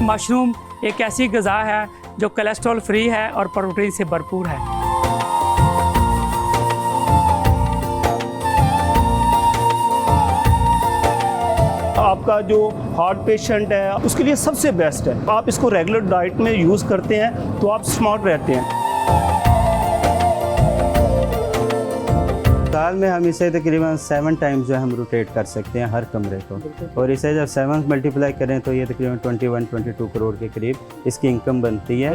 Mushroom एक ऐसी ग़िज़ा है जो कोलेस्ट्रॉल फ्री है और प्रोटीन से भरपूर है। आपका जो हार्ट पेशेंट है उसके लिए सबसे बेस्ट है। आप इसको रेगुलर डाइट में यूज़ करते हैं तो आप स्मार्ट रहते हैं। साल में हम इसे तकरीबन 7 टाइम्स जो है हम रोटेट कर सकते हैं हर कमरे को, और इसे जब 7 मल्टीप्लाई करें तो ये तकरीबन 21-22 करोड़ के करीब इसकी इनकम बनती है।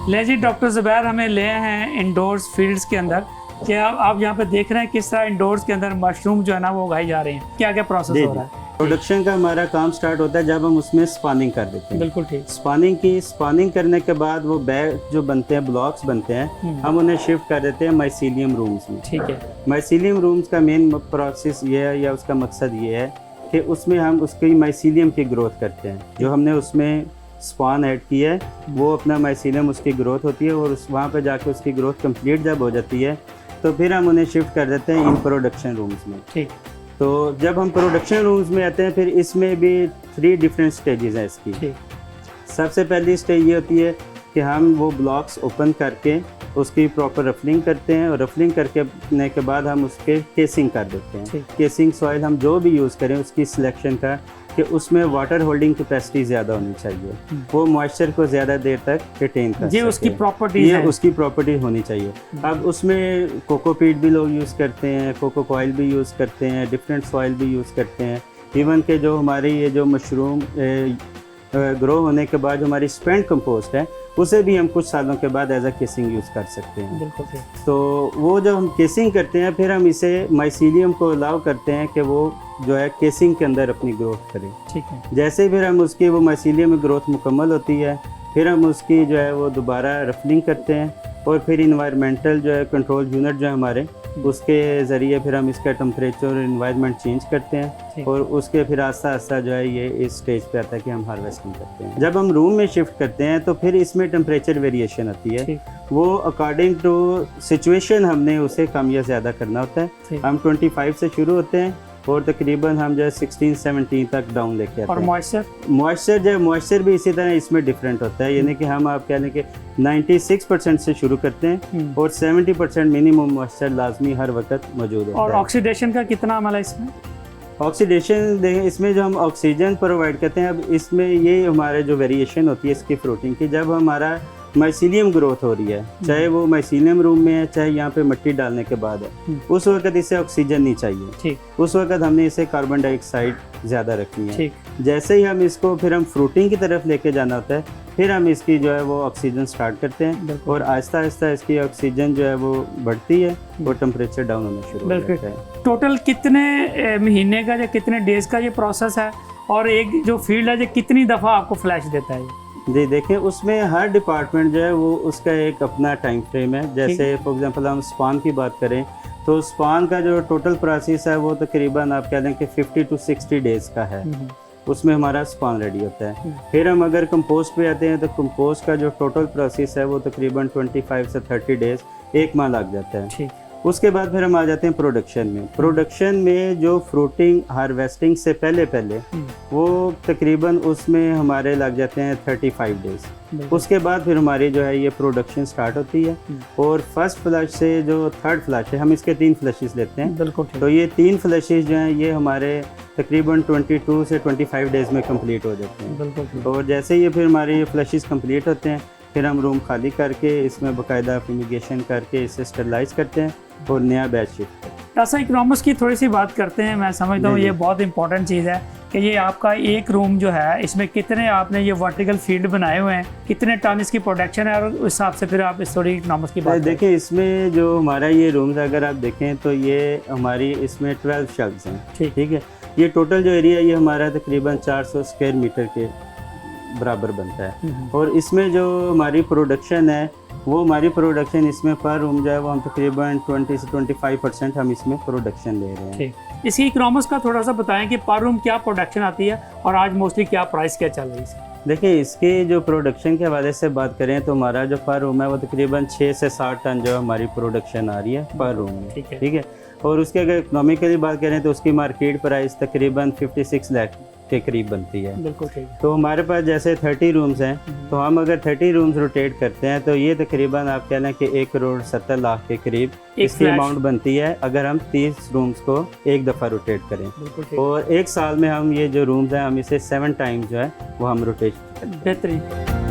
ले जी डॉक्टर ज़ुबैर हमें ले हैं इंडोर्स फील्ड्स के अंदर। क्या आप यहाँ पे देख रहे हैं किस तरह इंडोर्स के अंदर मशरूम जो है ना वो उगाई जा रही हैं, क्या क्या प्रोसेस हो रहा है? प्रोडक्शन का हमारा काम स्टार्ट होता है जब हम उसमें स्पानिंग कर देते हैं। बिल्कुल ठीक। स्पानिंग करने के बाद वो बैग जो बनते हैं, ब्लॉक्स बनते हैं, हम उन्हें शिफ्ट कर देते हैं माइसीलियम रूम्स में। ठीक है। माइसीलियम रूम्स का मेन प्रोसेस ये है या उसका मकसद ये है कि उसमें हम उसकी माइसीलियम की ग्रोथ करते हैं। जो हमने उसमें स्पान ऐड किया है वो अपना माइसीलियम उसकी ग्रोथ होती है, और वहाँ पर जाकर उसकी ग्रोथ कंप्लीट जब हो जाती है तो फिर हम उन्हें शिफ्ट कर देते हैं इन प्रोडक्शन रूम्स में। ठीक। तो जब हम प्रोडक्शन रूम्स में आते हैं फिर इसमें भी 3 डिफरेंट स्टेजेस हैं इसकी। सबसे पहली स्टेज ये होती है कि हम वो ब्लॉक्स ओपन करके उसकी प्रॉपर रफलिंग करते हैं, और रफलिंग करने के बाद हम उसके केसिंग कर देते हैं। केसिंग सॉइल हम जो भी यूज़ करें उसकी सिलेक्शन का कि उसमें वाटर होल्डिंग कैपेसिटी ज़्यादा होनी चाहिए, वो मॉइस्चर को ज़्यादा देर तक रिटेन कर सके। उसकी प्रॉपर्टी ये उसकी प्रॉपर्टी होनी चाहिए। अब उसमें कोकोपीट भी लोग यूज़ करते हैं, कोको ऑयल भी यूज़ करते हैं, डिफरेंट सॉइल भी यूज़ करते हैं। इवन के जो हमारी ये जो मशरूम ग्रो होने के बाद जो हमारी स्पेंट कंपोस्ट है उसे भी हम कुछ सालों के बाद एज अ केसिंग यूज़ कर सकते हैं। बिल्कुल। तो वो जब हम केसिंग करते हैं फिर हम इसे माइसीलियम को अलाउ करते हैं कि वो जो है केसिंग के अंदर अपनी ग्रोथ करे। ठीक है। जैसे फिर हम उसकी वो माइसीलियम में ग्रोथ मुकम्मल होती है फिर हम उसकी जो है वो दोबारा रफलिंग करते हैं, और फिर इन्वायरमेंटल जो है कंट्रोल यूनिट जो है हमारे उसके ज़रिए फिर हम इसका टेम्परेचर और इन्वायरमेंट चेंज करते हैं, और उसके फिर आस्ता आस्ता जो है ये इस स्टेज पे आता है कि हम हार्वेस्टिंग करते हैं। जब हम रूम में शिफ्ट करते हैं तो फिर इसमें टेम्परेचर वेरिएशन आती है, वो अकॉर्डिंग टू सिचुएशन हमने उसे कम या ज़्यादा करना होता है। हम 25 से शुरू होते हैं और तकरीबन हम जो है 16-17 तक डाउन लेके आते हैं। और मॉइस्चर भी इसी तरह इसमें डिफरेंट होता है, यानी कि हम आप कह लें कि 96% से शुरू करते हैं और 70% मिनिमम मॉइस्चर लाजमी हर वक्त मौजूद होता है। और ऑक्सीडेशन का कितना अमल है इसमें? ऑक्सीडेशन देखें, इसमें जो हम ऑक्सीजन प्रोवाइड करते हैं, अब इसमें ये हमारे जो वेरिएशन होती है इसकी फ्रूटिंग की, जब हमारा माइसीलियम ग्रोथ हो रही है, चाहे वो माइसीलियम रूम में है चाहे यहाँ पे मिट्टी डालने के बाद है, उस वक्त इसे ऑक्सीजन नहीं चाहिए। उस वक्त हमने इसे कार्बन डाइऑक्साइड ज़्यादा रखनी है। जैसे ही हम इसको फिर हम फ्रूटिंग की तरफ लेके जाना होता है फिर हम इसकी जो है वो ऑक्सीजन स्टार्ट करते हैं, और आहिस्ता आहिस्ता इसकी ऑक्सीजन जो है वो बढ़ती है और टेम्परेचर डाउन होना शुरू हो जाता है। टोटल कितने महीने का या कितने डेज का ये प्रोसेस है, और एक जो फील्ड है जो कितनी दफ़ा आपको फ्लैश देता है? जी देखें, उसमें हर डिपार्टमेंट जो है वो उसका एक अपना टाइम फ्रेम है। जैसे फॉर एग्जांपल हम स्पान की बात करें तो स्पान का जो टोटल प्रोसेस है वो तकरीबन आप कह दें कि 50 to 60 डेज़ का है, उसमें हमारा स्पान रेडी होता है। फिर हम अगर कंपोस्ट पे आते हैं तो कंपोस्ट का जो टोटल प्रोसेस है वो तकरीबन 25 से 30 डेज़, 1 माह लग जाता है। उसके बाद फिर हम आ जाते हैं प्रोडक्शन में। प्रोडक्शन में जो फ्रूटिंग हार्वेस्टिंग से पहले वो तकरीबन उसमें हमारे लग जाते हैं 35 डेज़। उसके बाद फिर हमारी जो है ये प्रोडक्शन स्टार्ट होती है, और फर्स्ट फ्लश से जो थर्ड फ्लश है, हम इसके 3 फ्लशेस लेते हैं। तो ये 3 फ्लशेस जो हैं ये हमारे तकरीबन 22 से 25 डेज़ में कंप्लीट हो जाते हैं। और जैसे ये फिर हमारे ये फ्लशेस कंप्लीट होते हैं फिर हम रूम खाली करके इसमें बाकायदा फ्यूमिगेशन करके इसे स्टरलाइज करते हैं और नया बैच शिफ्ट करते हैं। ऐसा इकोनॉमिक्स की थोड़ी सी बात करते हैं। मैं समझता हूँ ये बहुत इंपॉर्टेंट चीज़ है कि ये आपका एक रूम जो है इसमें कितने आपने ये वर्टिकल फील्ड बनाए हुए हैं, कितने टन इसकी प्रोडक्शन है, और उस हिसाब से फिर आप इस थोड़ी इकोनॉमिक्स की बात देखें। इसमें जो हमारा ये रूम्स अगर आप देखें तो ये हमारी इसमें 12 शेल्फ्स हैं। ठीक है। ये टोटल जो एरिया ये हमारा तकरीबन 400 स्क्वायर मीटर के बराबर बनता है, और इसमें जो हमारी प्रोडक्शन है वो हमारी प्रोडक्शन इसमें पर रूम जो है वो हम तकरीबन 20 से 25% हम इसमें प्रोडक्शन ले रहे हैं। इसकी इकोनॉमिक्स का थोड़ा सा बताएं कि पर रूम क्या प्रोडक्शन आती है और आज मोस्टली क्या प्राइस क्या चल रही है? देखिए इसकी जो प्रोडक्शन के हवाले से बात करें तो हमारा जो पर रूम है वो तकरीबन 6 से 7 टन जो हमारी प्रोडक्शन आ रही है पर रूम में। ठीक है। और उसके अगर इकोनॉमिकली बात करें तो उसकी मार्केट प्राइस तकरीबन 56 लाख के करीब बनती है। बिल्कुल ठीक। तो हमारे पास जैसे 30 रूम्स हैं तो हम अगर 30 रूम्स रोटेट करते हैं तो ये तकरीबन आप कह लें कि 1,70,00,000 के करीब इसकी अमाउंट बनती है अगर हम 30 रूम्स को एक दफ़ा रोटेट करें। और एक साल में हम ये जो रूम्स हैं हम इसे 7 टाइम्स जो है वो हम रोटेट करते हैं। बेहतरीन।